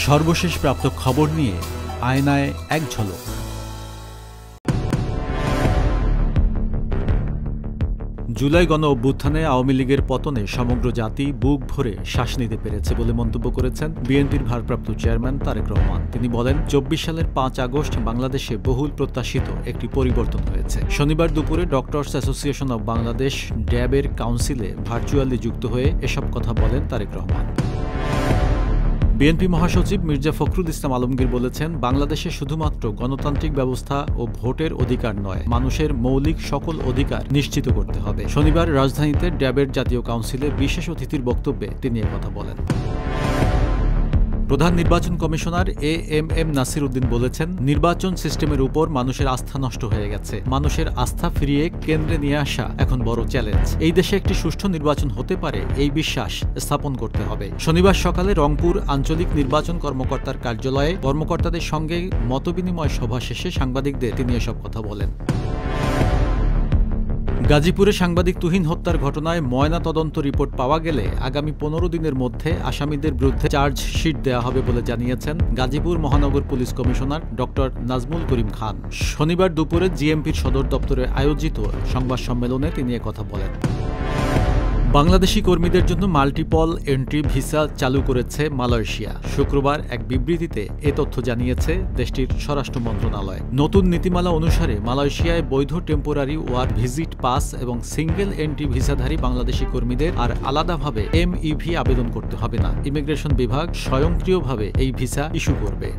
সর্বশেষ প্রাপ্ত খবর নিয়ে আয়নায় এক ঝলক। জুলাই গণ অভ্যুত্থানে আওয়ামী লীগের পতনে সমগ্র জাতি বুক ভরে শ্বাস নিতে পেরেছে বলে মন্তব্য করেছেন বিএনপির ভারপ্রাপ্ত চেয়ারম্যান তারেক রহমান। তিনি বলেন, ২৪ সালের ৫ আগস্ট বাংলাদেশে বহুল প্রত্যাশিত একটি পরিবর্তন হয়েছে। শনিবার দুপুরে ডক্টরস অ্যাসোসিয়েশন অব বাংলাদেশ ড্যাবের কাউন্সিলে ভার্চুয়ালি যুক্ত হয়ে এসব কথা বলেন তারেক রহমান। বিএনপি মহাসচিব মির্জা ফখরুল ইসলাম আলমগীর বলেছেন, বাংলাদেশে শুধুমাত্র গণতান্ত্রিক ব্যবস্থা ও ভোটের অধিকার নয়, মানুষের মৌলিক সকল অধিকার নিশ্চিত করতে হবে। শনিবার রাজধানীতে ড্যাবের জাতীয় কাউন্সিলে বিশেষ অতিথির বক্তব্যে তিনি একথা বলেন। প্রধান নির্বাচন কমিশনার এএমএম নাসির উদ্দিন বলেছেন, নির্বাচন সিস্টেমের উপর মানুষের আস্থা নষ্ট হয়ে গেছে। মানুষের আস্থা ফিরিয়ে কেন্দ্রে নিয়ে আসা এখন বড় চ্যালেঞ্জ। এই দেশে একটি সুষ্ঠু নির্বাচন হতে পারে, এই বিশ্বাস স্থাপন করতে হবে। শনিবার সকালে রংপুর আঞ্চলিক নির্বাচন কর্মকর্তার কার্যালয়ে কর্মকর্তাদের সঙ্গে মতবিনিময় সভা শেষে সাংবাদিকদের তিনি এসব কথা বলেন। গাজীপুরে সাংবাদিক তুহিন হত্যার ঘটনায় ময়না তদন্ত রিপোর্ট পাওয়া গেলে আগামী ১৫ দিনের মধ্যে আসামিদের বিরুদ্ধে চার্জশিট দেওয়া হবে বলে জানিয়েছেন গাজীপুর মহানগর police commissioner doctor Nazmul Karim Khan. শনিবার দুপুরে জিএমপির সদর দপ্তরে আয়োজিত সংবাদ সম্মেলনে তিনি একথা বলেন। বাংলাদেশি কর্মীদের জন্য মাল্টিপল এন্ট্রি ভিসা চালু করেছে মালয়েশিয়া। শুক্রবার এক বিবৃতিতে এ তথ্য জানিয়েছে দেশটির স্বরাষ্ট্র মন্ত্রণালয়। নতুন নীতিমালা অনুসারে মালয়েশিয়ায় বৈধ টেম্পোরারি ওয়ার্ক ভিজিট পাস এবং সিঙ্গেল এন্ট্রি ভিসাধারী বাংলাদেশি কর্মীদের আর আলাদাভাবে MEV আবেদন করতে হবে না। ইমিগ্রেশন বিভাগ স্বয়ংক্রিয়ভাবে এই ভিসা ইস্যু করবে।